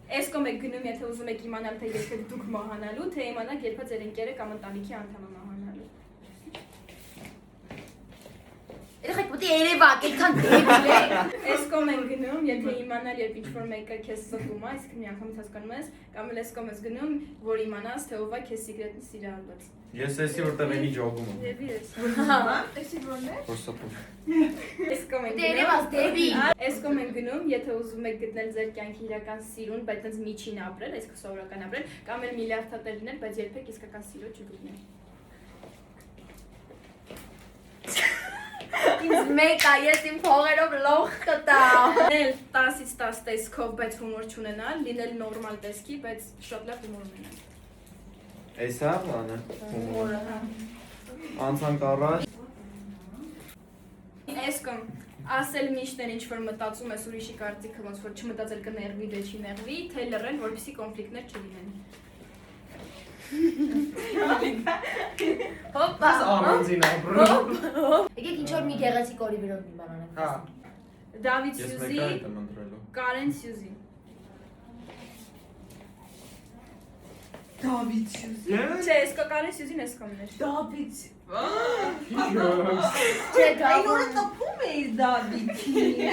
Այս կողմ եք գնում, եթե ուզում եք իմանալ, թե երբ եք դուք մահանալու, թե իմանալ, երբ է ձեր ընկերը կամ ընտանիքի անդամը մահանալու։ Եղեք պետք է երևակ, այդքան դեպի է։ Այս կողմ են գնում, եթե իմանալ, երբ ինչ-որ մեկը քեզ սխում է, իսկ միանգամից հասկանում ես, կամ էլ այս կողմ ես գնում, որ իմանաս, թե ով է քեզ սիկրետնի սիրահարված։ Ես էսի որտեղ էի ջոգում եմ։ Եվ ես։ Էսի ո՞րն է։ Որսապով։ Այս կողմ են Դե երևաս դեպի։ Այս կողմ են գնում, եթե ուզում եք գտնել ձեր կյանքի իրական սիրուն, բայց այնց միջին ապրել, այսինքն սովորական ապրել, կամ էլ միլիարդատեր լինել, բայց երբեք իսկական սիրո չգտնել։ Ինձ մեկ է, ես իմ փողերով լող կտամ։ Լինել 10-ից 10 տեսքով, բայց հումոր չունենալ, լինել նորմալ տեսքի, բայց շատ լավ հումոր ունենալ։ Էս է բանը։ Անցանք առաջ։ Այս կողմ ասել միշտ այն ինչ որ մտածում ես ուրիշի կարծիքը ոնց որ չմտածել կներվի, դե չի ներվի, թե լռել, որպեսզի կոնֆլիկտներ չլինեն։ Հոպա։ Առանձին ապրում։ Եկեք ինչ որ մի գեղեցիկ օրի վրով իմանանք։ Հա։ Դավիթ Ես Սյուզի, մեկը եմ ընտրելու։ Կարեն Սյուզի։ Դավիթ Սյուզի։ Չէ, այս Կարեն Սյուզին այս կողմն էր։ Դավիթ։ Չէ, դա Այն օրը տպում էիր Դավիթին։